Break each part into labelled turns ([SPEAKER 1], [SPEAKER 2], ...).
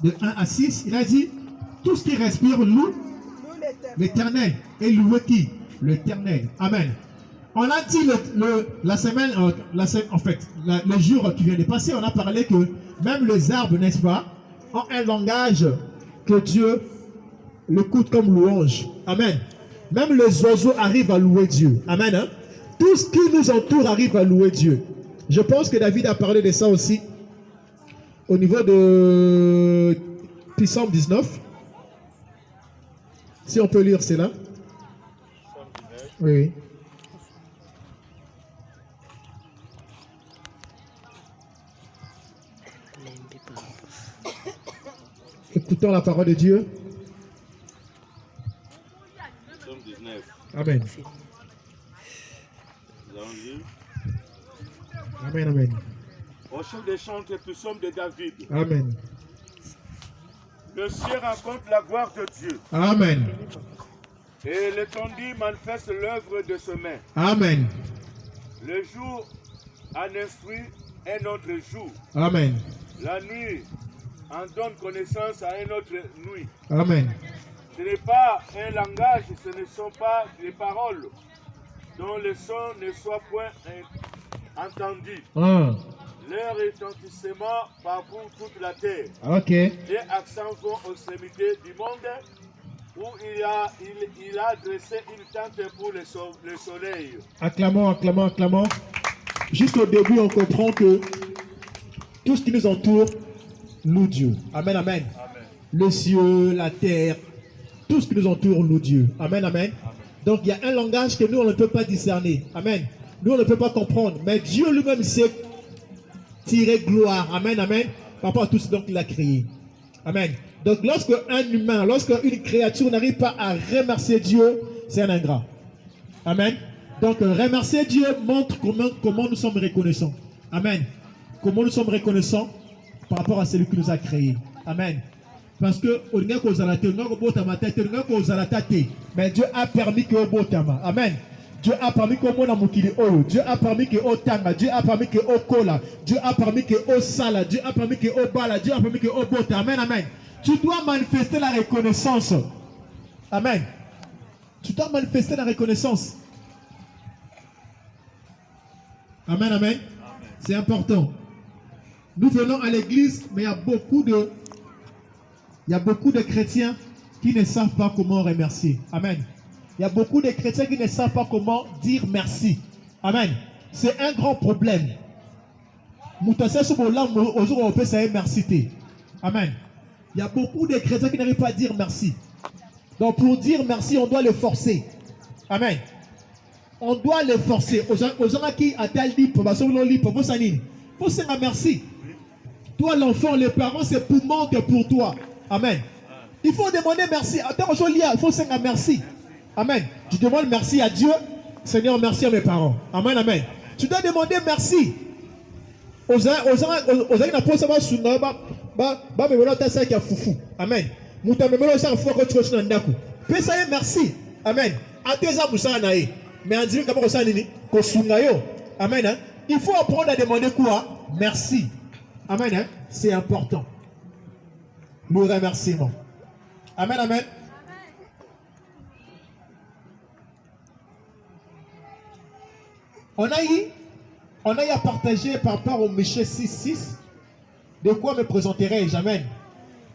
[SPEAKER 1] de 1 à 6, il a dit, tout ce qui respire loue l'Éternel. Et louer qui? L'Éternel. Amen. On a dit la semaine, en fait, le jour qui vient de passer, on a parlé que même les arbres, n'est-ce pas, ont un langage que Dieu l'écoute comme louange. Amen. Même les oiseaux arrivent à louer Dieu. Amen. Hein? Tout ce qui nous entoure arrive à louer Dieu. Je pense que David a parlé de ça aussi au niveau de Psaume 19. Si on peut lire cela. Oui. Écoutons la parole de Dieu.
[SPEAKER 2] Psaume 19.
[SPEAKER 1] Amen.
[SPEAKER 2] Nous allons lire.
[SPEAKER 1] Amen, amen.
[SPEAKER 2] Au chef des chantres, psaume de David.
[SPEAKER 1] Amen.
[SPEAKER 2] Le ciel raconte la gloire de Dieu.
[SPEAKER 1] Amen.
[SPEAKER 2] Et l'étendue manifeste l'œuvre de ses mains.
[SPEAKER 1] Amen.
[SPEAKER 2] Le jour en instruit un autre jour.
[SPEAKER 1] Amen.
[SPEAKER 2] La nuit en donne connaissance à un autre nuit.
[SPEAKER 1] Amen.
[SPEAKER 2] Ce n'est pas un langage, ce ne sont pas des paroles dont le son ne soit point entendu. Leur retentissement parcourt toute la terre.
[SPEAKER 1] Ok.
[SPEAKER 2] Les accents vont aux extrémités du monde où il a dressé une tente pour le soleil.
[SPEAKER 1] Acclamons, acclamons, acclamons. Juste au début, on comprend que tout ce qui nous entoure loue Dieu. Amen, amen.
[SPEAKER 2] Amen.
[SPEAKER 1] Le ciel, la terre, tout ce qui nous entoure loue Dieu. Amen, amen. Donc il y a un langage que nous, on ne peut pas discerner. Amen. Nous, on ne peut pas comprendre. Mais Dieu lui-même sait tirer gloire. Amen, amen. Par rapport à tout ce qu'il a créé. Amen. Donc lorsque un humain, lorsque une créature n'arrive pas à remercier Dieu, c'est un ingrat. Amen. Donc remercier Dieu montre comment nous sommes reconnaissants. Amen. Comment nous sommes reconnaissants par rapport à celui qui nous a créés. Amen. Parce que mais Dieu a permis que Botama. Amen. Dieu a permis que Mona Mukili Oyo. Dieu a permis que Otanga. Dieu a permis que Okola. Dieu a permis que Osala. Dieu a permis que Obala. Dieu a permis que Obota. Amen. Amen. Tu dois manifester la reconnaissance. Amen. Tu dois manifester la reconnaissance. Amen. Amen. C'est important. Nous venons à l'église, mais il y a beaucoup de chrétiens qui ne savent pas comment remercier. Amen. Il y a beaucoup de chrétiens qui ne savent pas comment dire merci. Amen. C'est un grand problème. Amen. Il y a beaucoup de chrétiens qui n'arrivent pas à dire merci. Donc pour dire merci, on doit le forcer. Amen. On doit le forcer. Aux gens qui attellent libre, faut dire merci. Toi l'enfant, les parents, c'est pour monter pour toi. Amen. Il faut demander merci. Attends, il faut dire merci. Amen. Tu demandes merci à Dieu. Seigneur, merci à mes parents. Amen, amen. Tu dois demander merci. Amen. Merci. Amen. Mais Amen. Il faut apprendre à demander quoi? Merci. Amen. C'est important. Le remerciement. Amen, amen. On a eu à partager par rapport au Michée 6:6. De quoi me présenterai-je? Amen.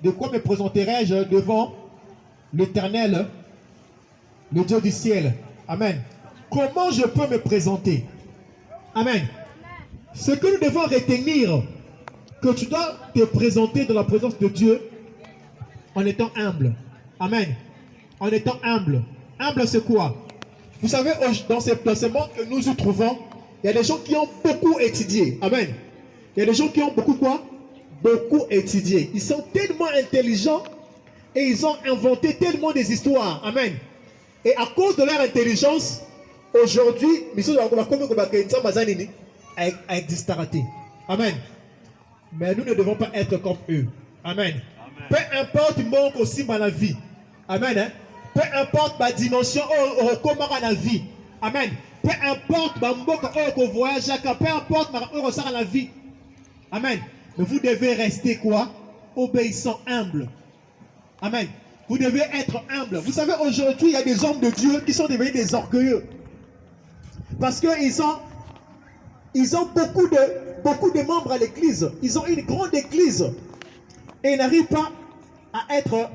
[SPEAKER 1] De quoi me présenterai-je devant l'Éternel, le Dieu du ciel? Amen. Comment je peux me présenter? Amen. Ce que nous devons retenir, que tu dois te présenter dans la présence de Dieu en étant humble. Amen. En étant humble. Humble, c'est quoi? Vous savez, dans ce monde que nous nous trouvons, il y a des gens qui ont beaucoup étudié. Amen. Il y a des gens qui ont beaucoup quoi? Beaucoup étudié. Ils sont tellement intelligents et ils ont inventé tellement des histoires. Amen. Et à cause de leur intelligence, aujourd'hui, Amen. Mais nous ne devons pas être comme eux. Amen. Peu importe manque aussi dans la vie. Amen. Hein? Peu importe ma dimension, comment dans la vie. Amen. Peu importe ma voyage, peu importe ma la vie. Amen. Mais vous devez rester quoi? obéissant, humble. Amen. Vous devez être humble. Vous savez, aujourd'hui, il y a des hommes de Dieu qui sont devenus des orgueilleux. Parce qu'ils ont beaucoup de membres à l'église. Ils ont une grande église. Et ils n'arrivent pas à être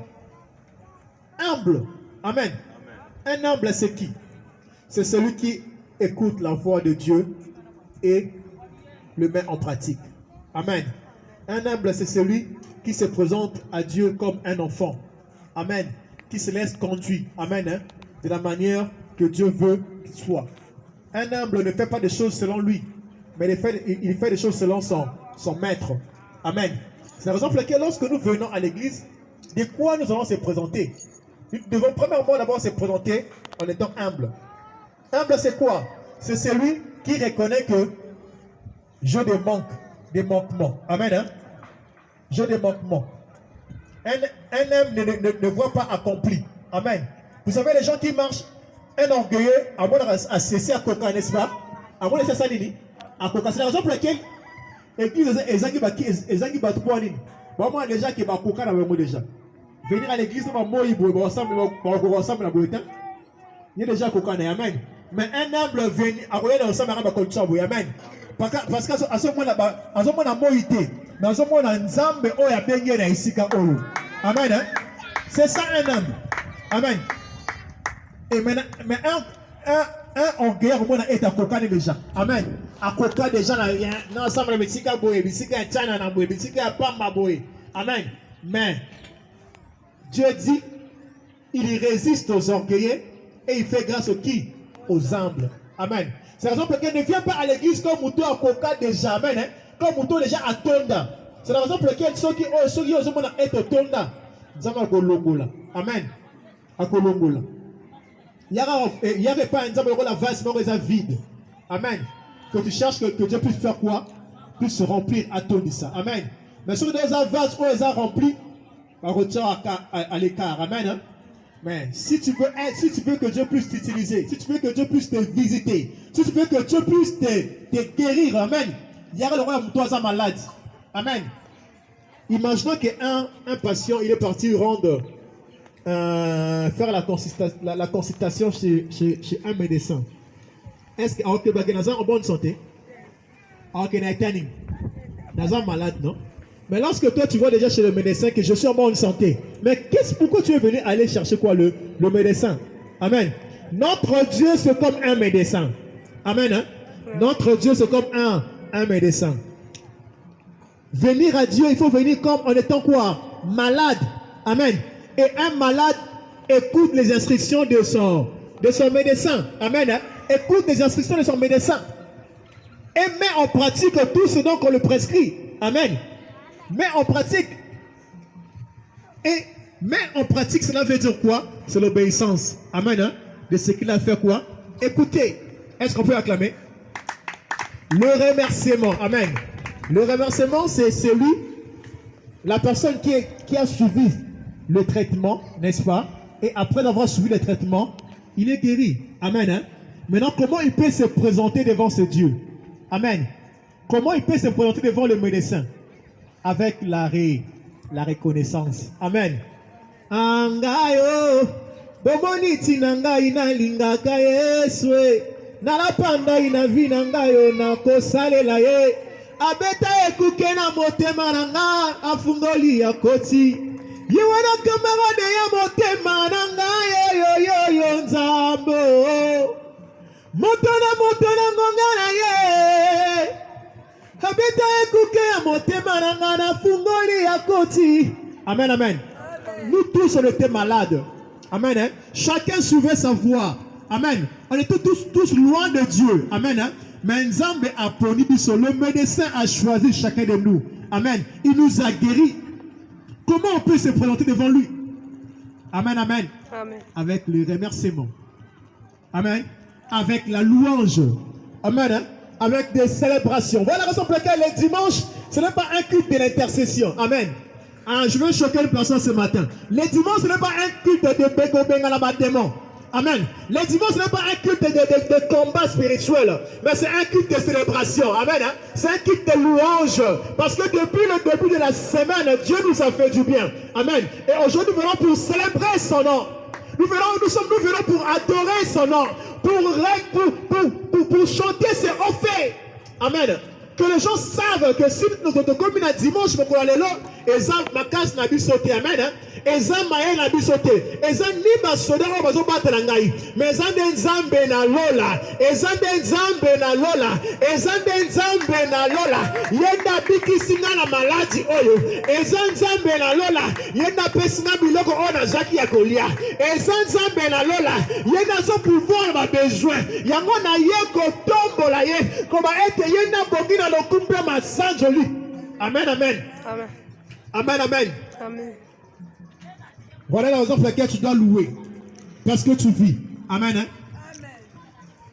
[SPEAKER 1] humbles. Amen. Un humble, c'est qui? C'est celui qui écoute la voix de Dieu et le met en pratique. Amen. Un humble, c'est celui qui se présente à Dieu comme un enfant. Amen. Qui se laisse conduire. Amen. Hein? De la manière que Dieu veut qu'il soit. Un humble ne fait pas des choses selon lui, mais il fait des choses selon son maître. Amen. C'est la raison pour laquelle lorsque nous venons à l'église, de quoi nous allons se présenter? Nous devons premièrement d'abord se présenter en étant humble. Humble, c'est quoi? C'est celui qui reconnaît que j'ai des manquements. Amen. Hein? J'ai des manquements. Un homme ne voit pas accompli. Amen. Vous savez, les gens qui marchent, un orgueilleux, à moins à cesser à coca, n'est-ce pas? À moins de cesser à nini? À coca. C'est la raison pour laquelle l'église est batouanine. Moi, déjà qui va coca dans le mot déjà. Venir à l'église, on va ensemble dans le bulletin. Il y a déjà coca, amen. Mais un humble venir à regarder ensemble à la culture, amen. Parce qu'à ce moment-là, à ce moment-là, moïté. Mais à ce moment-là, Nzambe, oh, il y a bien na isika olo. Amen. Hein? C'est ça un homme. Amen. Et maintenant, mais un orgueil, on est à coca déjà. Amen. À coca déjà, non, ensemble, mais isika boy, isika chana na boy, isika pamba boy. Amen. Mais Dieu dit, il résiste aux orgueilleux et il fait grâce aux qui? Aux humbles. Amen. C'est la raison pour laquelle ne viens pas à l'église comme Mouton à coca déjà. Amen. Hein? Comme Mouton déjà à Tonda. C'est la raison pour laquelle ceux qui ont été au Tonda, nous avons à Kolongola. Amen. À Kolongola. Il n'y avait pas un zamba la vase mais vide. Amen. Que tu cherches que Dieu puisse faire quoi? Puisse se remplir à Tondissa. Amen. Mais sur des vases où ils ont rempli, on retient à l'écart. Amen. Hein? Mais si tu veux que Dieu puisse t'utiliser, si tu veux que Dieu puisse te visiter, si tu veux que Dieu puisse te guérir, amen. Il y a le roi toi malade. Amen. Imaginons qu'un patient, il est parti rendre faire la consultation chez un médecin. Est-ce que est en bonne santé? Alors qu'il est malade, non? Mais lorsque toi tu vois déjà chez le médecin que je suis en bonne santé, mais pourquoi tu es venu aller chercher quoi le médecin? Amen. Notre Dieu c'est comme un médecin. Amen. Hein? Notre Dieu c'est comme un médecin. Venir à Dieu, il faut venir comme en étant quoi? Malade. Amen. Et un malade écoute les instructions de son médecin. Amen. Hein? Écoute les instructions de son médecin. Et met en pratique tout ce dont on le prescrit. Amen. Mais en pratique. Et mais en pratique, cela veut dire quoi? C'est l'obéissance. Amen. Hein? De ce qu'il a fait quoi? Écoutez. Est-ce qu'on peut acclamer? Le remerciement. Amen. Le remerciement, c'est celui, la personne qui a suivi le traitement, n'est-ce pas? Et après avoir suivi le traitement, il est guéri. Amen. Hein? Maintenant, comment il peut se présenter devant ce Dieu? Amen. Comment il peut se présenter devant le médecin? Avec la reconnaissance. Amen. Angayo, bomoniti nangai na lingaka Yeswe, na la panda ina vina ngayo na kosalela ye, abeta ekuke na motema nanga afungoli ya koti, yiwana kamarade ya motema nanga yo nzambo, motona ngongana ye. Amen, amen. Nous tous, on était malades. Amen. Hein? Chacun suivait sa voie. Amen. On était tous loin de Dieu. Amen. Hein? Mais Nzambe a poni biso. Le médecin a choisi chacun de nous. Amen. Il nous a guéris. Comment on peut se présenter devant lui? Amen, amen. Amen. Avec le remerciement. Amen. Avec la louange. Amen. Hein? Avec des célébrations. Voilà la raison pour laquelle les dimanches, ce n'est pas un culte de l'intercession. Amen. Je veux choquer une personne ce matin. Les dimanches, ce n'est pas un culte de Bego Bengala démon. Amen. Le dimanche, ce n'est pas un culte de combat spirituel, mais c'est un culte de célébration. Amen. Hein? C'est un culte de louange. Parce que depuis le début de la semaine, Dieu nous a fait du bien. Amen. Et aujourd'hui, nous venons pour célébrer son nom. Nous venons pour adorer son nom. Pour chanter ses hauts faits. Amen. Que les gens savent que si nous sommes à dimanche, nous allons là, et ça, ma casse n'a pas sauté. Amen. Et ça, ma n'a pas sauté. Et ça, ni ma soda, on va se battre la gaï. Mais ça, des zambes na lola. Et ça, des zambes na lola. Et ça, des zambes na lola. Yenda biki singa la maladie, oyo. Et ça, zambes na lola. Yenda pesina biloko, on a zaki ya kolia. Et ça, zambes na lola. Yenda son pouvoir, ma besoin. Yango na yeko tombo la ye. Comme être yenda bogina le kumpe ma sang joli. Amen, amen.
[SPEAKER 3] Amen.
[SPEAKER 1] Amen, amen.
[SPEAKER 3] Amen.
[SPEAKER 1] Voilà la raison pour laquelle tu dois louer. Parce que tu vis. Amen. Hein? Amen.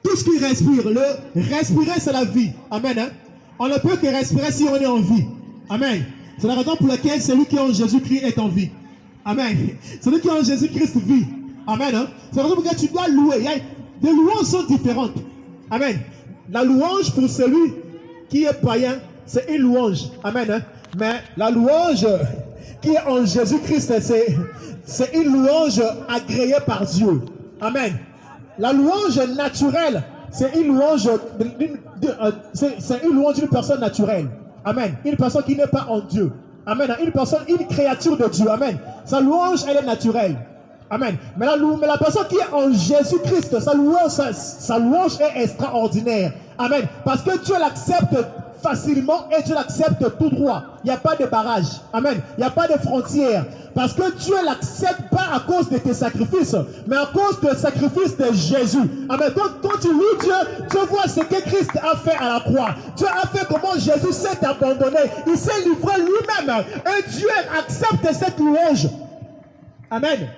[SPEAKER 1] Tout ce qui respire, le respirer c'est la vie. Amen. Hein? On ne peut que respirer si on est en vie. Amen. C'est la raison pour laquelle celui qui est en Jésus-Christ est en vie. Amen. Celui qui est en Jésus-Christ vit. Amen. Hein? C'est la raison pour laquelle tu dois louer. Les louanges sont différentes. Amen. La louange pour celui qui est païen, c'est une louange. Amen. Hein? Mais la louange qui est en Jésus-Christ, c'est une louange agréée par Dieu. Amen. La louange naturelle, c'est une louange d'une personne naturelle. Amen. Une personne qui n'est pas en Dieu. Amen. Une créature de Dieu. Amen. Sa louange, elle est naturelle. Amen. Mais la personne qui est en Jésus-Christ, sa louange est extraordinaire. Amen. Parce que Dieu l'accepte facilement et Dieu l'accepte tout droit. Il n'y a pas de barrage. Amen. Il n'y a pas de frontières. Parce que Dieu ne l'accepte pas à cause de tes sacrifices, mais à cause du sacrifice de Jésus. Amen. Quand tu loues Dieu, Dieu voit ce que Christ a fait à la croix. Dieu a fait comment Jésus s'est abandonné. Il s'est livré lui-même. Et Dieu accepte cette louange. Amen.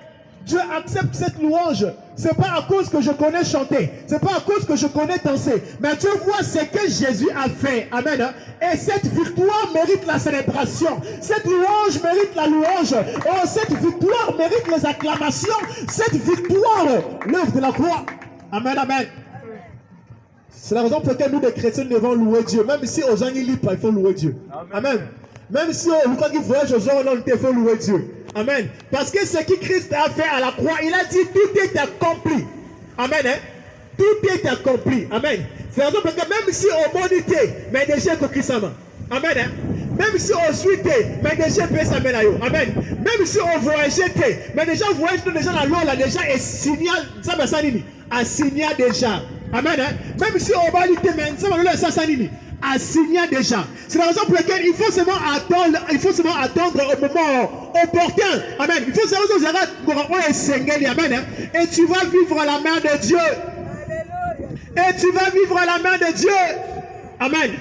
[SPEAKER 1] Dieu accepte cette louange. C'est pas à cause que je connais chanter. C'est pas à cause que je connais danser. Mais Dieu voit ce que Jésus a fait. Amen. Et cette victoire mérite la célébration. Cette louange mérite la louange. Oh, cette victoire mérite les acclamations. Cette victoire, l'œuvre de la croix. Amen, amen. C'est la raison pour laquelle nous, les chrétiens, devons louer Dieu. Même si aux gens il faut louer Dieu. Amen. Même si on voyage aux gens, il faut louer Dieu. Amen. Parce que ce que Christ a fait à la croix, il a dit tout est accompli. Amen. Hein? Tout est accompli. Amen. C'est la raison pour laquelle même si on monite, mais déjà que Christ Amen. Hein? Même si on suit, mais déjà peut s'amener. Amen. Même si on voyage, mais déjà voyage déjà la loi là déjà est signé ça me sanini. A signé déjà. Amen. Hein? Même si on va lutter, mais ça me ça sanini. A signé déjà. C'est la raison pour laquelle il faut seulement attendre au moment opportun. Amen. Il faut seulement Amen. Et tu vas vivre la main de Dieu. Et tu vas vivre la main de Dieu. Amen.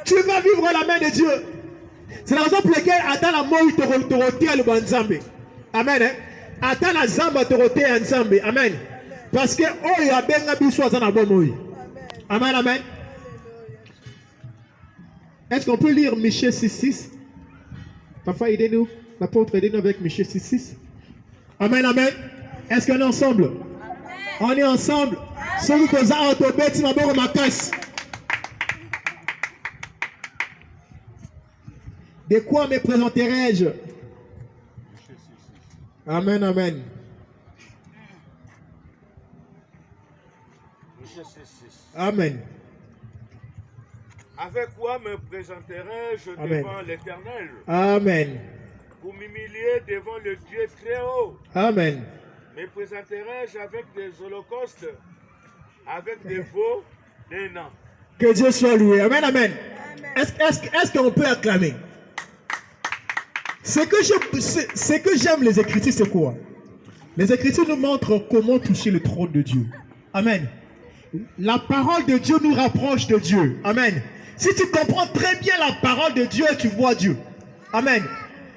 [SPEAKER 1] Tu vas vivre la main de Dieu. C'est la raison pour laquelle attends la mort te le banzambe. Amen. Attends la zamba te ensemble. Amen. Parce que oh il y a benga biswa za na bomoyi. Amen, amen. Est-ce qu'on peut lire Michée 6.6? Parfois, aidez-nous. L'apôtre, aidez-nous avec Michée 6.6. Amen, amen. Est-ce qu'on est ensemble? Amen. On est ensemble. Celui que ça a bête, ma bonne ma casse. De quoi me présenterai-je? Amen, amen. Amen.
[SPEAKER 2] Avec quoi me présenterai-je devant l'Éternel?
[SPEAKER 1] Amen.
[SPEAKER 2] Pour m'humilier devant le Dieu très haut.
[SPEAKER 1] Amen.
[SPEAKER 2] Me présenterai-je avec des holocaustes, avec des veaux, des nains.
[SPEAKER 1] Que Dieu soit loué. Amen, amen. Est-ce qu'on peut acclamer? Ce que j'aime les Écritures, c'est quoi? Les Écritures nous montrent comment toucher le trône de Dieu. Amen. La parole de Dieu nous rapproche de Dieu. Amen. Si tu comprends très bien la parole de Dieu, tu vois Dieu. Amen.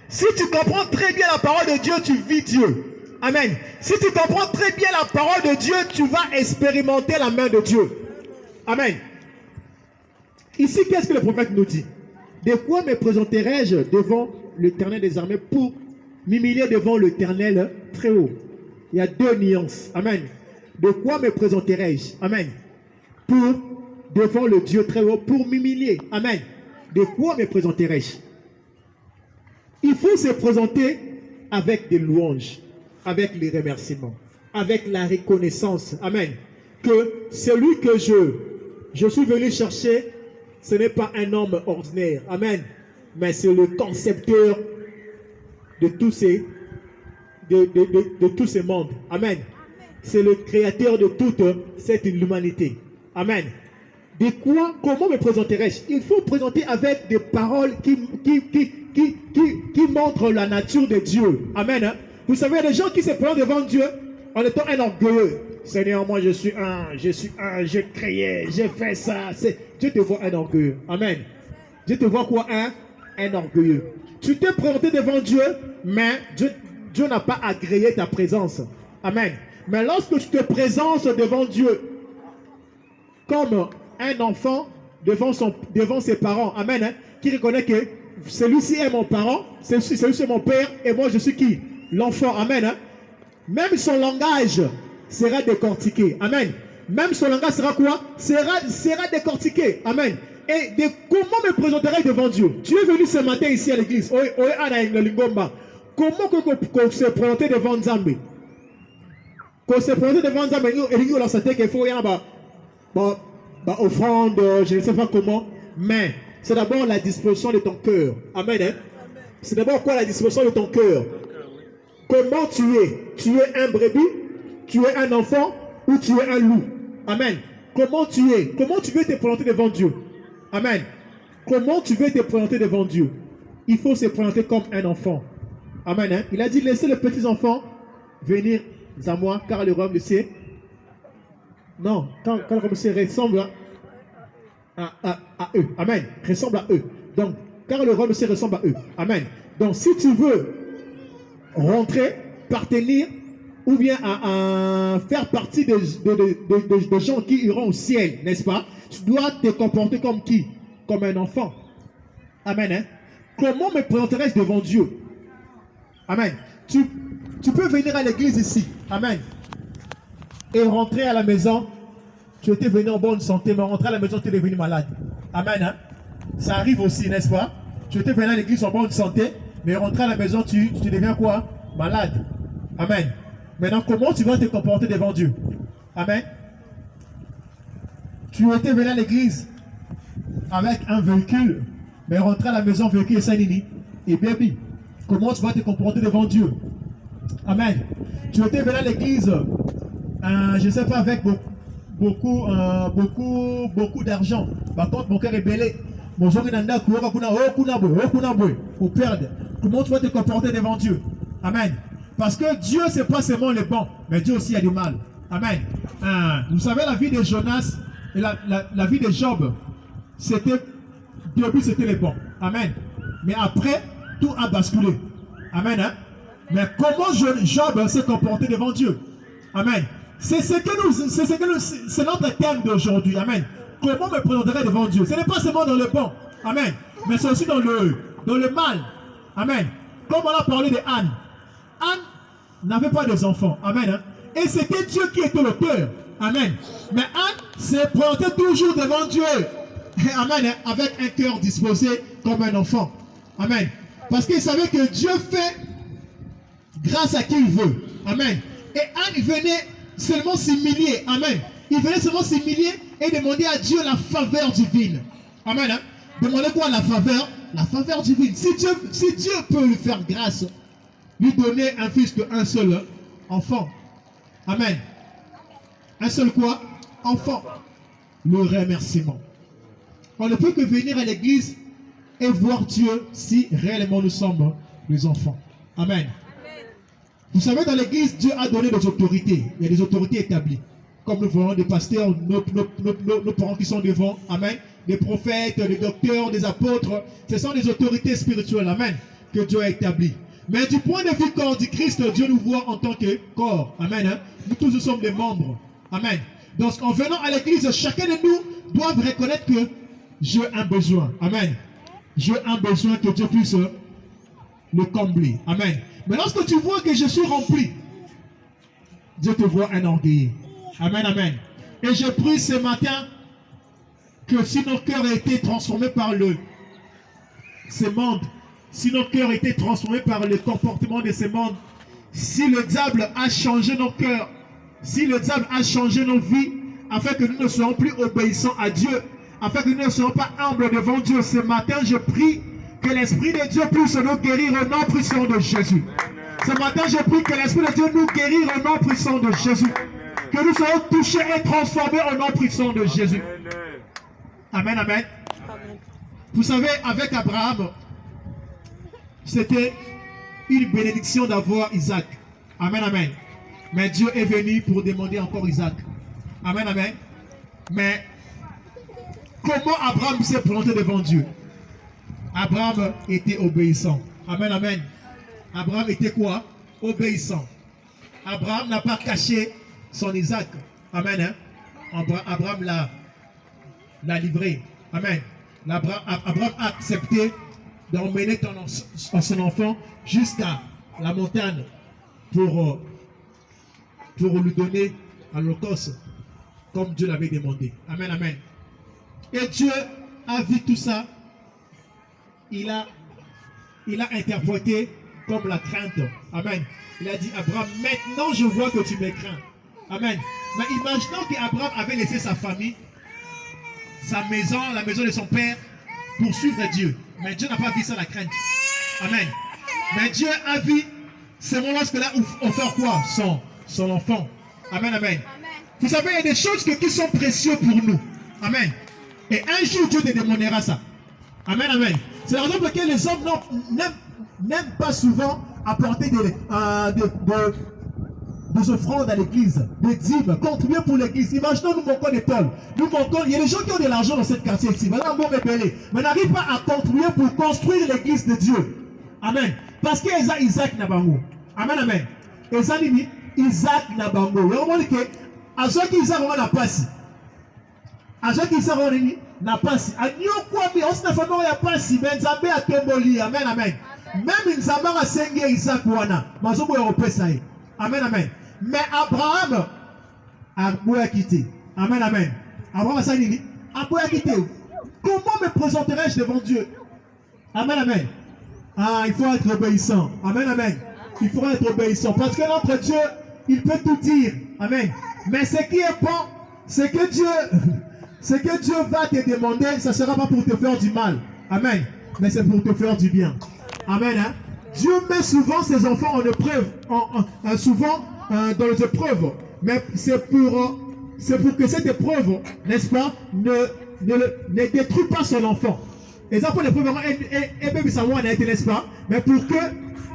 [SPEAKER 1] Si tu comprends très bien la parole de Dieu, tu vis Dieu. Amen. Si tu comprends très bien la parole de Dieu, tu vas expérimenter la main de Dieu. Amen. Ici, qu'est-ce que le prophète nous dit? De quoi me présenterai-je devant l'Éternel des armées pour m'humilier devant l'Éternel très haut? Il y a deux nuances. Amen. De quoi me présenterai-je? Amen. Devant le Dieu très haut, pour m'humilier. Amen. De quoi me présenterai-je? Il faut se présenter avec des louanges, avec les remerciements, avec la reconnaissance. Amen. Que celui que je suis venu chercher, ce n'est pas un homme ordinaire. Amen. Mais c'est le concepteur de tous ces mondes. Amen. C'est le créateur de toute cette humanité. Amen. De quoi, comment me présenterai-je? Il faut présenter avec des paroles qui montrent la nature de Dieu. Amen. Hein? Vous savez, il y a des gens qui se présentent devant Dieu en étant un orgueilleux. Seigneur, moi je suis je criais, j'ai fait ça. Dieu te voit un orgueilleux. Amen. Dieu te voit quoi? Un orgueilleux. Tu t'es présenté devant Dieu, mais Dieu n'a pas agréé ta présence. Amen. Mais lorsque tu te présentes devant Dieu comme un enfant devant ses parents, amen, hein, qui reconnaît que celui-ci est mon parent, celui-ci est mon père, et moi je suis qui? L'enfant, amen. Hein. Même son langage sera décortiqué, amen. Même son langage sera quoi? Sera décortiqué, amen. Et comment me présenterai-je devant Dieu? Tu es venu ce matin ici à l'église, comment qu'on se présenter devant Nzambe? Qu'on se présente devant Nzambe, il faut y avoir offrande, je ne sais pas comment, mais c'est d'abord la disposition de ton cœur. Amen. Hein? C'est d'abord quoi la disposition de ton cœur? Comment tu es? Tu es un brebis? Tu es un enfant? Ou tu es un loup? Amen. Comment tu es? Comment tu veux te présenter devant Dieu? Amen. Comment tu veux te présenter devant Dieu? Il faut se présenter comme un enfant. Amen. Hein? Il a dit, laissez les petits enfants venir à moi, car le royaume de ciel. Non, quand le royaume de ciel ressemble à eux. Amen. Ressemble à eux. Donc, car le royaume de ciel ressemble à eux. Amen. Donc, si tu veux rentrer, partenir, ou bien à faire partie des gens qui iront au ciel, n'est-ce pas? Tu dois te comporter comme qui? Comme un enfant. Amen. Hein? Comment me présenterai-je devant Dieu? Amen. Tu peux venir à l'église ici. Amen. Et rentrer à la maison. Tu étais venu en bonne santé, mais rentrer à la maison, tu es devenu malade. Amen. Hein? Ça arrive aussi, n'est-ce pas? Tu étais venu à l'église en bonne santé, mais rentrer à la maison, tu deviens quoi? Malade. Amen. Maintenant, comment tu vas te comporter devant Dieu? Amen. Tu étais venu à l'église avec un véhicule, mais rentrer à la maison, véhicule et Saint-Nini. Et bien, comment tu vas te comporter devant Dieu? Amen. Tu étais venu à l'église, je ne sais pas, avec beaucoup d'argent. Par contre, mon cœur est belé. Comment tu vas te comporter devant Dieu? Amen. Parce que Dieu, ce n'est pas seulement le bon, mais Dieu aussi a du mal. Amen. Vous savez, la vie de Jonas et la vie de Job, début c'était le bon. Amen. Mais après, tout a basculé. Amen. Hein? Mais comment Job s'est comporté devant Dieu? Amen. C'est notre thème d'aujourd'hui. Amen. Comment me présenterai devant Dieu? Ce n'est pas seulement dans le bon. Amen. Mais c'est aussi dans le mal. Amen. Comme on a parlé de Anne. Anne n'avait pas des enfants. Amen. Hein? Et c'était Dieu qui était l'auteur. Amen. Mais Anne s'est présentée toujours devant Dieu. Amen. Hein? Avec un cœur disposé comme un enfant. Amen. Parce qu'il savait que Dieu fait grâce à qui il veut. Amen. Et Anne venait seulement s'humilier. Amen. Il venait seulement s'humilier et demander à Dieu la faveur divine. Amen. Hein? Demandez quoi la faveur? La faveur divine. Si Dieu peut lui faire grâce, lui donner un fils qu'un seul enfant. Amen. Un seul quoi? Enfant. Le remerciement. On ne peut que venir à l'église et voir Dieu si réellement nous sommes les enfants. Amen. Vous savez, dans l'église, Dieu a donné des autorités. Il y a des autorités établies. Comme nous voyons des pasteurs, nos parents qui sont devant. Amen. Des prophètes, des docteurs, des apôtres. Ce sont des autorités spirituelles. Amen. Que Dieu a établies. Mais du point de vue corps du Christ, Dieu nous voit en tant que corps. Amen. Hein? Nous tous nous sommes des membres. Amen. Donc en venant à l'église, chacun de nous doit reconnaître que j'ai un besoin. Amen. J'ai un besoin que Dieu puisse le combler. Amen. Mais lorsque tu vois que je suis rempli, Dieu te voit un orgueilleux. Amen, amen. Et je prie ce matin que si nos cœurs ont été transformés par ce monde, si nos cœurs ont été transformés par le comportement de ce monde, si le diable a changé nos cœurs, si le diable a changé nos vies, afin que nous ne soyons plus obéissants à Dieu, afin que nous ne soyons pas humbles devant Dieu, ce matin, je prie que l'Esprit de Dieu puisse nous guérir au nom puissant de Jésus. Ce matin, je prie que l'Esprit de Dieu nous guérir au nom puissant de Jésus. Que nous soyons touchés et transformés au nom puissant de Jésus. Amen, amen. Vous savez, avec Abraham, c'était une bénédiction d'avoir Isaac. Amen, amen. Mais Dieu est venu pour demander encore Isaac. Amen, amen. Mais comment Abraham s'est présenté devant Dieu? Abraham était obéissant. Amen, amen. Abraham était quoi? Obéissant. Abraham n'a pas caché son Isaac. Amen. Hein? Abraham l'a livré. Amen. Abraham a accepté d'emmener son enfant jusqu'à la montagne pour lui donner à l'Holocauste comme Dieu l'avait demandé. Amen, amen. Et Dieu a vu tout ça. Il a interprété comme la crainte. Amen. Il a dit, Abraham, maintenant je vois que tu me crains. Amen. Mais imaginons qu'Abraham avait laissé sa famille, sa maison, la maison de son père, pour suivre Dieu. Mais Dieu n'a pas vu ça, la crainte. Amen. Mais Dieu a vu, c'est moment lorsque là, on fait quoi? Son enfant. Amen, amen. Vous savez, il y a des choses qui sont précieuses pour nous. Amen. Et un jour, Dieu te demandera ça. Amen, amen. C'est la raison pour laquelle les hommes n'aiment pas souvent apporter des offrandes à l'église, des dîmes, contribuer pour l'église. Imaginons, nous manquons d'étoiles. Il y a des gens qui ont de l'argent dans cette quartier ici. Voilà un bon rébellé. Mais n'arrivent pas à contribuer pour construire l'église de Dieu. Amen. Parce qu'il y a Isaac Nabango. Amen, amen. Et ça, Isaac Nabango. Vous voyez que, à ceux qui Isaac n'a pas si. À ceux qui Isaac n'a pas si. À nous, quoi, mais on se fait pas si. Mais Nzambé a tomboli. Amen, amen. Même Nzambé a sengi Isaac wana. Mazobo européen ça y. Amen, amen. Mais Abraham a quitté. Amen, amen. Abraham a dit, a quitté. Comment me présenterai-je devant Dieu? Amen, amen. Ah, il faut être obéissant. Amen, amen. Il faut être obéissant. Parce que notre Dieu, il peut tout dire. Amen. Mais ce qui est bon, c'est que Dieu va te demander, ça ne sera pas pour te faire du mal. Amen. Mais c'est pour te faire du bien. Amen. Hein? Dieu met souvent ses enfants en épreuve, souvent dans les épreuves. Mais c'est pour que cette épreuve, n'est-ce pas, ne détruit pas son enfant. Et ça pour l'épreuve, et même ça moi, n'est-ce pas, mais pour que,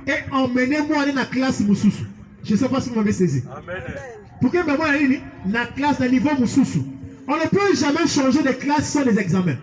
[SPEAKER 1] et emmenez-moi dans la classe Moussousou. Je ne sais pas si vous m'avez saisi. Amen. Pour que moi, dans la classe de niveau Moussousou. On ne peut jamais changer de classe sans les examens.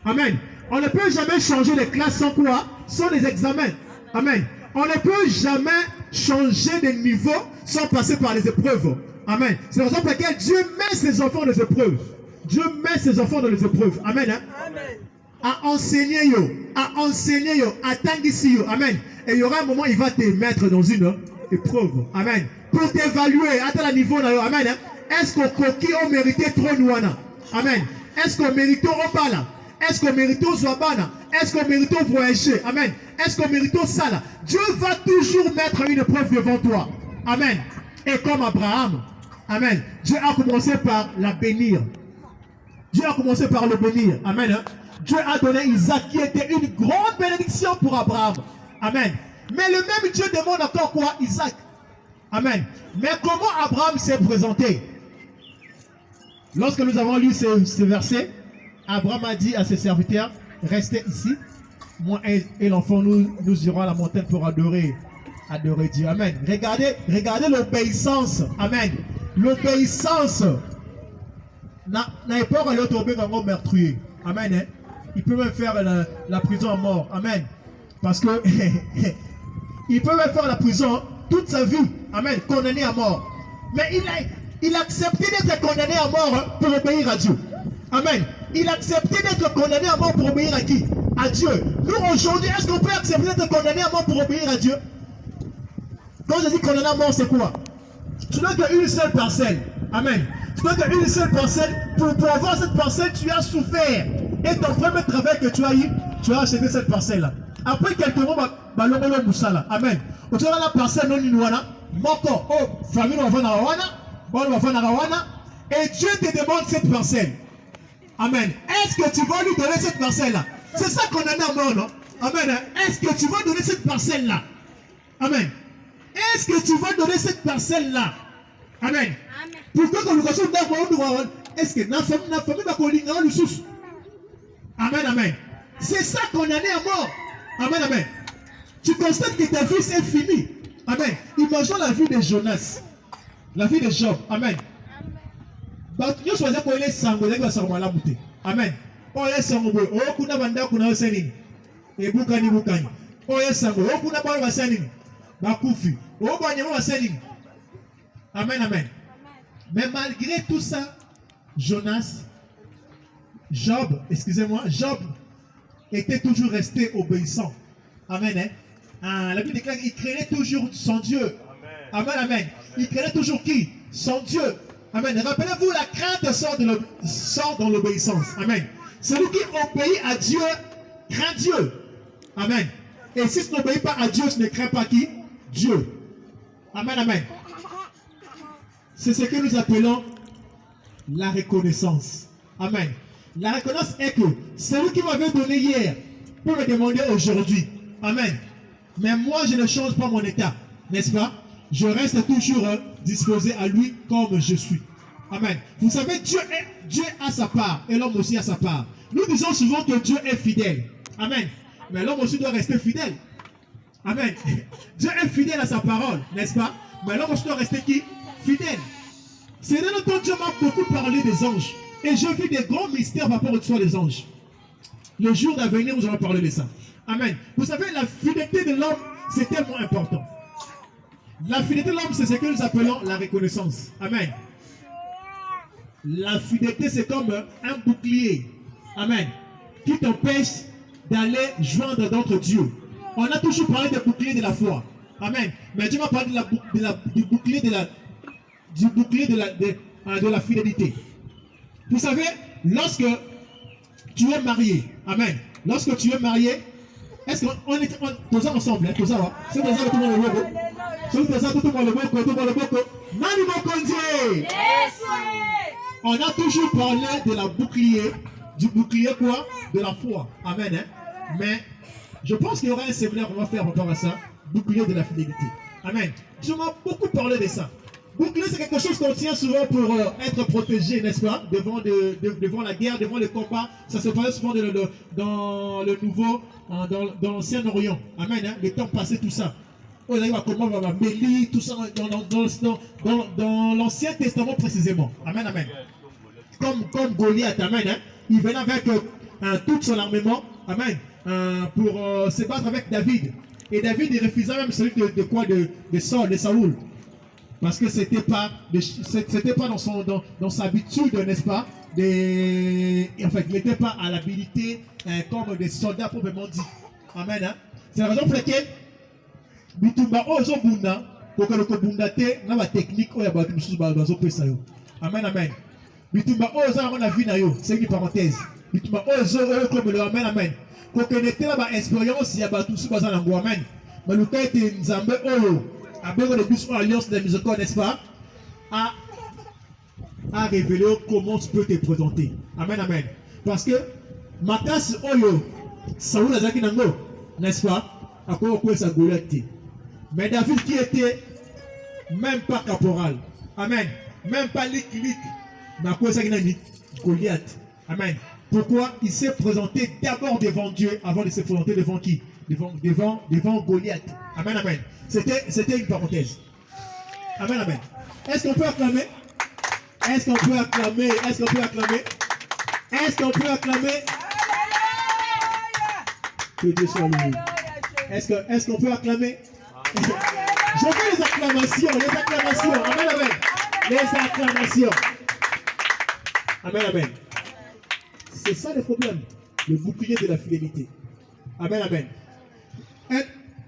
[SPEAKER 1] Amen. On ne peut jamais changer de classe sans quoi? Sans les examens. Amen. On ne peut jamais changer de niveau sans passer par les épreuves. Amen. C'est la raison pour laquelle Dieu met ses enfants dans les épreuves. Dieu met ses enfants dans les épreuves. Amen. Hein? Amen. À enseigner à tanguissi yo. Amen. Et il y aura un moment, il va te mettre dans une épreuve. Amen. Pour t'évaluer à tel niveau là. Amen. Hein? Est-ce qu'on coquille on mérité trop nouana? Amen. Est-ce qu'on mérite au bala? Est-ce qu'on mérite au Zwabana? Est-ce qu'on mérite au voyager? Amen. Est-ce qu'on mérite au sala? Dieu va toujours mettre une épreuve devant toi. Amen. Et comme Abraham, amen, Dieu a commencé par la bénir. Dieu a commencé par le bénir. Amen. Hein? Dieu a donné Isaac qui était une grande bénédiction pour Abraham. Amen. Mais le même Dieu demande encore quoi? Isaac. Amen. Mais comment Abraham s'est présenté? Lorsque nous avons lu ce verset, Abraham a dit à ses serviteurs, restez ici. Moi et l'enfant, nous irons à la montagne pour adorer Dieu. Amen. Regardez l'obéissance. Amen. L'obéissance. N'avez pas aller tomber dans un meurtrier. Amen. Hein? Il peut même faire la prison à mort. Amen. Parce que il peut même faire la prison toute sa vie. Amen. Condamné à mort. Mais il a accepté d'être condamné à mort pour obéir à Dieu. Amen. Il a accepté d'être condamné à mort pour obéir à qui? À Dieu. Nous aujourd'hui, est-ce qu'on peut accepter d'être condamné à mort pour obéir à Dieu? Quand je dis condamné à mort, c'est quoi? Tu n'as qu'une seule parcelle. Amen. Tu dois avoir une seule parcelle. Pour avoir cette parcelle, tu as souffert. Et ton premier travail que tu as eu, tu as acheté cette parcelle-là. Après quelques mois, balongolo musala. Amen. Tu as la parcelle non inouana. Moko, oh, famille wafana wana, bon wafana wana. Et Dieu te demande cette parcelle. Amen. Est-ce que tu vas lui donner cette parcelle-là? C'est ça qu'on a dans mon nom. Amen. Est-ce que tu vas donner cette parcelle-là? Amen. Est-ce que tu vas donner cette parcelle-là? Amen. Pourquoi qu'on nous reçoit d'abord, est-ce que la famille va coller dans le sous? Amen, amen. C'est ça qu'on en est à mort. Amen, amen. Tu constates que ta vie c'est fini. Amen. Imaginons la vie de Jonas, la vie de Job. Amen. Nous choisissons qu'on est sango, on est sango à la bouteille. Amen. On est sango, on kuna banda kuna osening. Et bukani. On est sango, on kuna banda osening. Bakufi. On banya osening. Amen, amen. Mais malgré tout ça, Job était toujours resté obéissant. Amen. Hein? La Bible déclare qu'il craignait toujours son Dieu. Amen, amen. Il craignait toujours qui? Son Dieu. Amen. Rappelez-vous, la crainte sort dans l'obéissance. Amen. Celui qui obéit à Dieu craint Dieu. Amen. Et si tu n'obéis pas à Dieu, tu ne crains pas qui? Dieu. Amen, amen. C'est ce que nous appelons la reconnaissance. Amen. La reconnaissance est que celui qui m'avait donné hier peut me demander aujourd'hui. Amen. Mais moi, je ne change pas mon état. N'est-ce pas? Je reste toujours disposé à lui comme je suis. Amen. Vous savez, Dieu a sa part et l'homme aussi a sa part. Nous disons souvent que Dieu est fidèle. Amen. Mais l'homme aussi doit rester fidèle. Amen. Dieu est fidèle à sa parole, n'est-ce pas? Mais l'homme aussi doit rester qui? Fidèle. C'est dans notre temps, Dieu m'a beaucoup parlé des anges. Et je vis des grands mystères par rapport au soi des anges. Le jour d'avenir, nous allons parler de ça. Amen. Vous savez, la fidélité de l'homme, c'est tellement important. La fidélité de l'homme, c'est ce que nous appelons la reconnaissance. Amen. La fidélité, c'est comme un bouclier. Amen. Qui t'empêche d'aller joindre d'autres dieux. On a toujours parlé des boucliers de la foi. Amen. Mais Dieu m'a parlé du bouclier de la fidélité. Vous savez, lorsque tu es marié, amen. Lorsque tu es marié, est-ce qu'on est tous ensemble, hein, tous ensemble. C'est pour ça que tout le monde le voit. C'est pour ça que tout le monde le voit. Nani Mokonzi. On a toujours parlé de la bouclier, du bouclier quoi? De la foi. Amen. Hein? Mais je pense qu'il y aura un séminaire qu'on va faire encore à ça. Bouclier de la fidélité. Amen. Je m'ai beaucoup parlé de ça. Bouclier, c'est quelque chose qu'on tient souvent pour être protégé, n'est-ce pas? Devant la guerre, devant le combat. Ça se passe souvent dans le nouveau, dans l'ancien Orient. Amen. Hein? Les temps passés, tout ça. Tout ça dans l'Ancien Testament précisément. Amen, amen. Comme Goliath, amen. Hein? Il venait avec tout son armement, amen, pour se battre avec David. Et David, il refusait même celui de Saoul. Parce que c'était pas dans sa habitude, n'est-ce pas? En fait, il n'était pas à l'habilité comme des soldats proprement dit. Amen. Hein? C'est la raison pour laquelle bitumba ozo bunda kokalo bunda te na ba technique oya ba mususu ba zo pesa yo. Amen, amen. Bitumba ozo na vie na yo, c'est une parenthèse. Bitumba ozo comme le amen, amen. Kokene la ba expérience ya ba tusu ba za na ngo amen. Maluka ete nzambe oyo abego de bus alliance de musical, n'est-ce pas? A révélé comment tu peux te présenter. Amen, amen. Parce que matas oyo Saoul azaki nango, n'est-ce pas? À quoi ça Goliath. Mais David qui était même pas caporal. Amen. Même pas lick. Mais à quoi ça Goliath. Amen. Pourquoi? Il s'est présenté d'abord devant Dieu avant de se présenter devant qui? Devant Goliath. Amen, amen. C'était une parenthèse. Amen, amen. Est-ce qu'on peut acclamer? Est-ce qu'on peut acclamer? Est-ce qu'on peut acclamer? Est-ce qu'on peut acclamer? Que Dieu soit loué. Est-ce qu'on peut acclamer? Je veux les acclamations. Amen, amen. Les acclamations. Amen, amen. C'est ça le problème. Le bouclier de la fidélité. Amen, amen.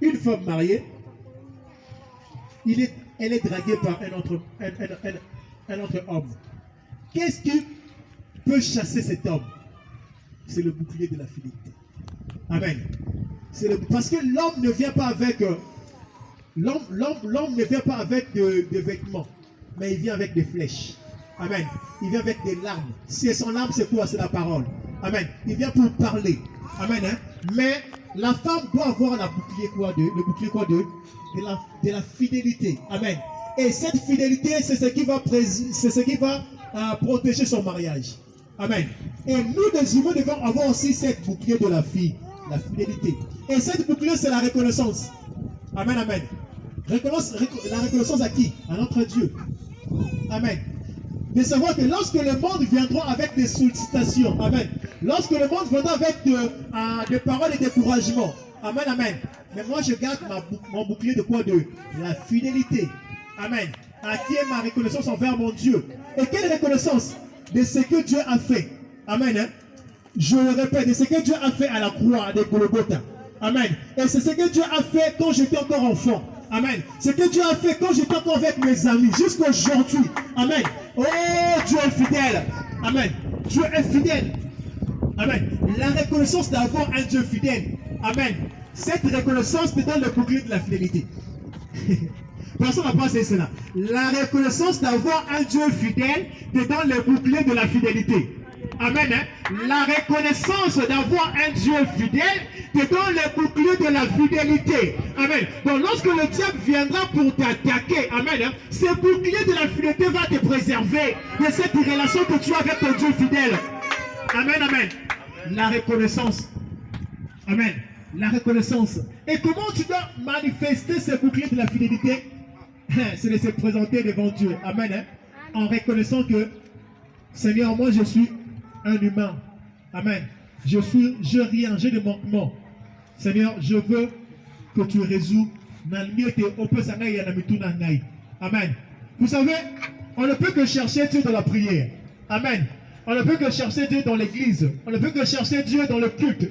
[SPEAKER 1] Une femme mariée, elle est draguée par un autre homme. Qu'est-ce qui peut chasser cet homme? C'est le bouclier de la fidélité. Amen. Parce que l'homme ne vient pas avec l'homme ne vient pas avec des vêtements, mais il vient avec des flèches. Amen. Il vient avec des larmes. Si son larme, c'est quoi? C'est la parole. Amen. Il vient pour parler. Amen. Hein? Mais la femme doit avoir le bouclier de la fidélité. Amen. Et cette fidélité, c'est ce qui va protéger son mariage. Amen. Et nous, les humains, devons avoir aussi cette bouclier de la fidélité. Et cette bouclier, c'est la reconnaissance. Amen, amen. La reconnaissance à qui? À notre Dieu. Amen. De savoir que lorsque le monde viendra avec des sollicitations, amen. Lorsque le monde viendra avec des paroles et des découragements, amen, amen. Mais moi, je garde mon bouclier de quoi? De la fidélité. Amen. À qui est ma reconnaissance envers mon Dieu? Et quelle reconnaissance? De ce que Dieu a fait. Amen. Hein? Je le répète, de ce que Dieu a fait à la croix de Golgotha. Amen. Et c'est ce que Dieu a fait quand j'étais encore enfant. Amen. Ce que Dieu a fait quand j'étais encore avec mes amis, jusqu'à aujourd'hui. Amen. Oh, Dieu est fidèle. Amen. Dieu est fidèle. Amen. La reconnaissance d'avoir un Dieu fidèle. Amen. Cette reconnaissance te donne le bouclier de la fidélité. Personne n'a pas dit cela. La reconnaissance d'avoir un Dieu fidèle te donne le bouclier de la fidélité. Amen. Hein? La reconnaissance d'avoir un Dieu fidèle te donne le bouclier de la fidélité. Amen. Donc lorsque le diable viendra pour t'attaquer, amen, hein, ce bouclier de la fidélité va te préserver de cette relation que tu as avec ton Dieu fidèle. Amen, amen. La reconnaissance. Amen. La reconnaissance. Et comment tu dois manifester ce bouclier de la fidélité? C'est de se présenter devant Dieu. Amen. Hein? En reconnaissant que, Seigneur, moi je suis un humain. Amen. J'ai rien, j'ai des manquements. Seigneur, je veux que tu résous. Amen. Vous savez, on ne peut que chercher Dieu dans la prière. Amen. On ne peut que chercher Dieu dans l'église. On ne peut que chercher Dieu dans le culte.